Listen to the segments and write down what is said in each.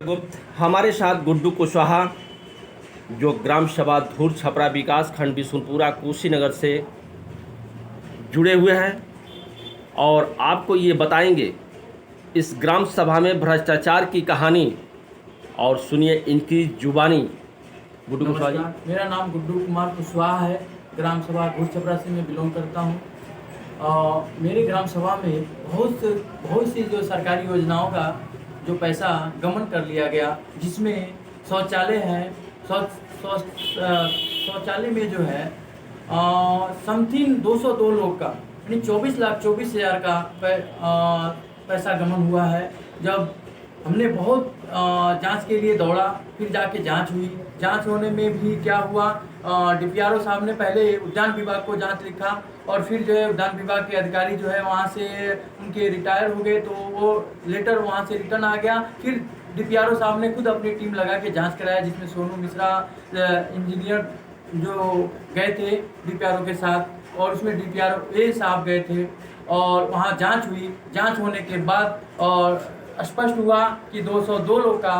गुप्त हमारे साथ गुड्डू कुशवाहा जो ग्राम सभा धूर छपरा विकास खंड बिशुनपुरा कुशीनगर से जुड़े हुए हैं और आपको ये बताएंगे इस ग्राम सभा में भ्रष्टाचार की कहानी। और सुनिए इनकी जुबानी। गुड्डू कुशवाहा जी। मेरा नाम गुड्डू कुमार कुशवाहा है। ग्राम सभा धूर छपरा से मैं बिलोंग करता हूँ। मेरी ग्राम सभा में बहुत सी जो सरकारी योजनाओं का जो पैसा गमन कर लिया गया, जिसमें शौचालय हैं। शौचालय में जो है समथिंग 202 लोग का यानी 24,24,000 का पैसा गमन हुआ है। जब हमने बहुत जांच के लिए दौड़ा, फिर जाके जांच हुई। जांच होने में भी क्या हुआ, डीपीआरओ साहब ने पहले उद्यान विभाग को जांच लिखा और फिर जो है उद्यान विभाग के अधिकारी जो है वहाँ से उनके रिटायर हो गए, तो वो लेटर वहाँ से रिटर्न आ गया। फिर डीपीआरओ साहब ने खुद अपनी टीम लगा के जांच कराया, जिसमें सोनू मिश्रा इंजीनियर जो गए थे डीपीआरओ के साथ, और उसमें डीपीआरओ ए साहब गए थे और वहाँ जांच हुई। जांच होने के बाद और स्पष्ट हुआ कि 202 लोग का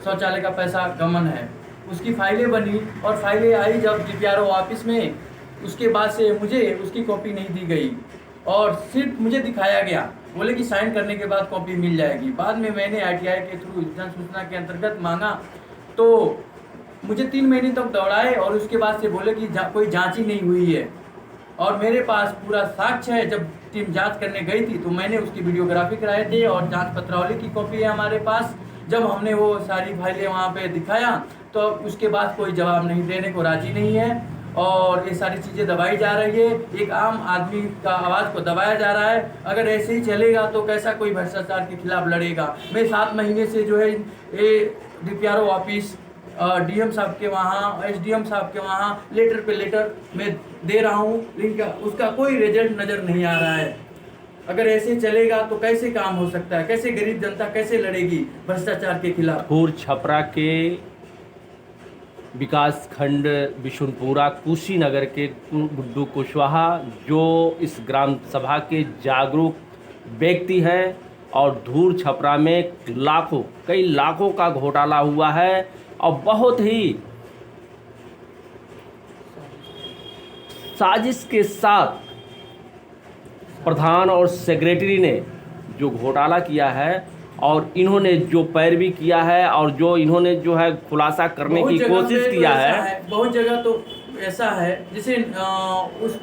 शौचालय का पैसा गमन है। उसकी फाइलें बनी और फाइलें आई जब डीपीआरओ ऑफिस में, उसके बाद से मुझे उसकी कॉपी नहीं दी गई और सिर्फ मुझे दिखाया गया, बोले कि साइन करने के बाद कॉपी मिल जाएगी। बाद में मैंने आरटीआई के थ्रू जन सूचना के अंतर्गत मांगा, तो मुझे 3 महीने तक दौड़ाए और उसके बाद से बोले कि कोई जांच ही नहीं हुई है। और मेरे पास पूरा साक्ष्य है, जब टीम जांच करने गई थी तो मैंने उसकी वीडियोग्राफी कराए थे और जांच पत्रावली की कॉपी है हमारे पास। जब हमने वो सारी फाइलें वहाँ पे दिखाया तो उसके बाद कोई जवाब नहीं देने को राजी नहीं है और ये सारी चीज़ें दबाई जा रही है। एक आम आदमी का आवाज़ को दबाया जा रहा है। अगर ऐसे ही चलेगा तो कैसा कोई भ्रष्टाचार के खिलाफ लड़ेगा। मैं 7 महीने से जो है ये डीपीआरओ ऑफिस, डीएम साहब के वहाँ, एसडीएम साहब के वहाँ लेटर पे लेटर मैं दे रहा हूँ, लेकिन उसका कोई रिजल्ट नज़र नहीं आ रहा है। अगर ऐसे चलेगा तो कैसे काम हो सकता है, कैसे गरीब जनता कैसे लड़ेगी भ्रष्टाचार के खिलाफ। धूर छपरा के विकास खंड बिशुनपुरा कुशीनगर के गुड्डू कुशवाहा जो इस ग्राम सभा के जागरूक व्यक्ति हैं और धूर छपरा में कई लाखों का घोटाला हुआ है और बहुत ही साजिश के साथ प्रधान और सेक्रेटरी ने जो घोटाला किया है और इन्होंने जो पैरवी किया है और जो इन्होंने जो है खुलासा करने की कोशिश किया है। बहुत जगह तो ऐसा है, जैसे उस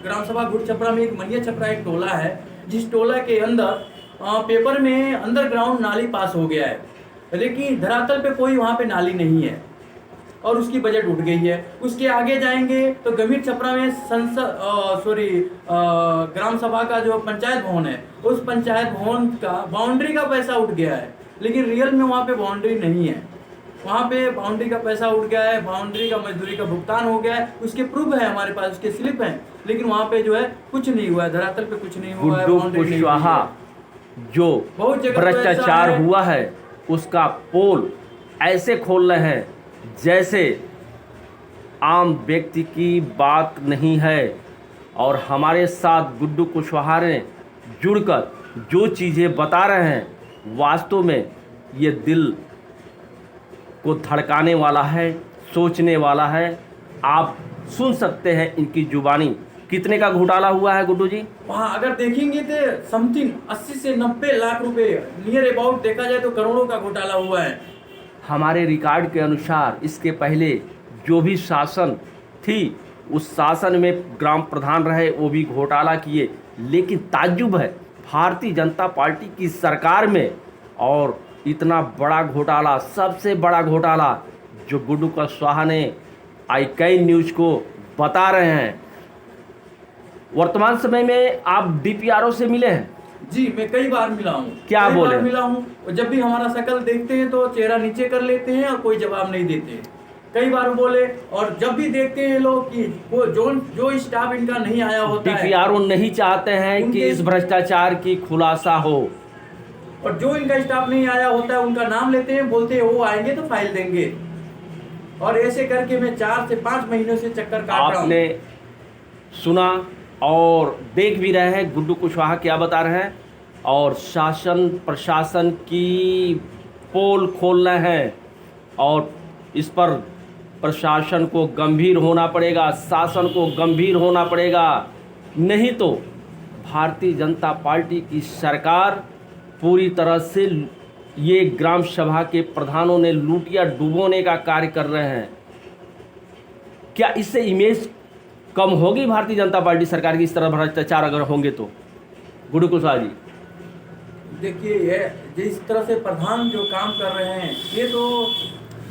ग्राम सभा धूर छपरा में एक मनिया छपरा एक टोला है, जिस टोला के अंदर पेपर में अंडरग्राउंड नाली पास हो गया है, लेकिन धरातल पे कोई वहाँ पे नाली नहीं है और उसकी बजट उठ गई है। उसके आगे जाएंगे तो गंभीर छपरा में ग्राम सभा का जो पंचायत भवन है, उस पंचायत भवन का बाउंड्री का पैसा उठ गया है, लेकिन रियल में वहाँ पे बाउंड्री नहीं है। वहाँ पे बाउंड्री का पैसा उठ गया है, बाउंड्री का मजदूरी का भुगतान हो गया है, उसके प्रूफ है हमारे पास, उसके स्लिप हैं, लेकिन वहाँ पे जो है कुछ नहीं हुआ है, धरातल पे कुछ नहीं हुआ है। गुड्डू कुशवाहा जो भ्रष्टाचार हुआ है उसका पोल ऐसे खोल रहे हैं जैसे आम व्यक्ति की बात नहीं है। और हमारे साथ गुड्डू कुशवाहा ने जुड़कर जो चीज़ें बता रहे हैं वास्तव में ये दिल को धड़काने वाला है, सोचने वाला है। आप सुन सकते हैं इनकी जुबानी। कितने का घोटाला हुआ है गुड्डू जी? वहाँ अगर देखेंगे तो समथिंग 80 से 90 लाख रुपए, नियर अबाउट देखा जाए तो करोड़ों का घोटाला हुआ है। हमारे रिकॉर्ड के अनुसार इसके पहले जो भी शासन थी उस शासन में ग्राम प्रधान रहे वो भी घोटाला किए, लेकिन ताज्जुब है भारतीय जनता पार्टी की सरकार में और इतना बड़ा घोटाला, सबसे बड़ा घोटाला जो गुड्डू कुशवाहा ने कई न्यूज़ को बता रहे हैं। वर्तमान समय में आप डीपीआरओ से मिले हैं? जी, मैं कई बार मिला हूँ। क्या बोले? बार मिला हूँ और जब भी हमारा शक्ल देखते हैं तो चेहरा नीचे कर लेते हैं और कोई जवाब नहीं देते। कई बार बोले और जब भी देखते हैं लोग कि वो जो स्टाफ इनका नहीं आया होता है, डीपीआरओ नहीं चाहते हैं कि इस भ्रष्टाचार की खुलासा हो, और जो इनका स्टाफ नहीं आया होता है उनका नाम लेते हैं, बोलते हैं वो आएंगे तो फाइल देंगे। और ऐसे करके मैं 4 से 5 महीनों से चक्कर काट रहा हूँ। आपने सुना और देख भी रहे हैं गुड्डू कुशवाहा क्या बता रहे हैं। और शासन प्रशासन की पोल खोलना है और इस पर प्रशासन को गंभीर होना पड़ेगा, शासन को गंभीर होना पड़ेगा। नहीं तो भारतीय जनता पार्टी की सरकार पूरी तरह से ये ग्राम सभा के प्रधानों ने लूटिया डुबोने का कार्य कर रहे हैं। क्या इससे इमेज कम होगी भारतीय जनता पार्टी सरकार की, इस तरह भ्रष्टाचार अगर होंगे तो? गुड्डू कुशवाहा जी, देखिए ये जिस तरह से प्रधान जो काम कर रहे हैं ये तो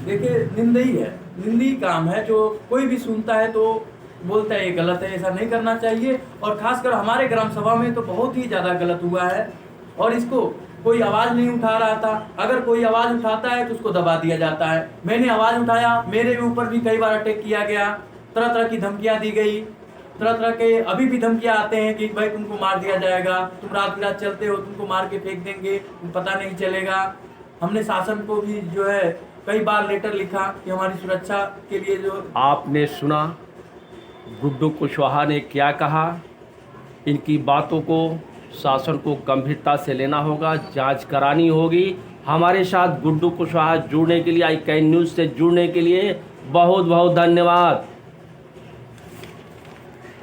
देखिए निंदनीय है, निंदनीय काम है। जो कोई भी सुनता है तो बोलता है ये गलत है, ऐसा नहीं करना चाहिए। और खासकर हमारे ग्राम सभा में तो बहुत ही ज़्यादा गलत हुआ है और इसको कोई आवाज़ नहीं उठा रहा था। अगर कोई आवाज़ उठाता है तो उसको दबा दिया जाता है। मैंने आवाज़ उठाया, मेरे ऊपर भी कई बार अटैक किया गया, तरह तरह की धमकियाँ दी गई, तरह तरह के अभी भी धमकियाँ आते हैं कि भाई तुमको मार दिया जाएगा, तुम रात बिरात चलते हो, तुमको मार के फेंक देंगे, पता नहीं चलेगा। हमने शासन को भी जो है कई बार लेटर लिखा कि हमारी सुरक्षा के लिए जो आपने सुना गुड्डू कुशवाहा ने क्या कहा। इनकी बातों को शासन को गंभीरता से लेना होगा, जांच करानी होगी। हमारे साथ गुड्डू कुशवाहा जुड़ने के लिए, i-CAN न्यूज़ से जुड़ने के लिए बहुत बहुत धन्यवाद।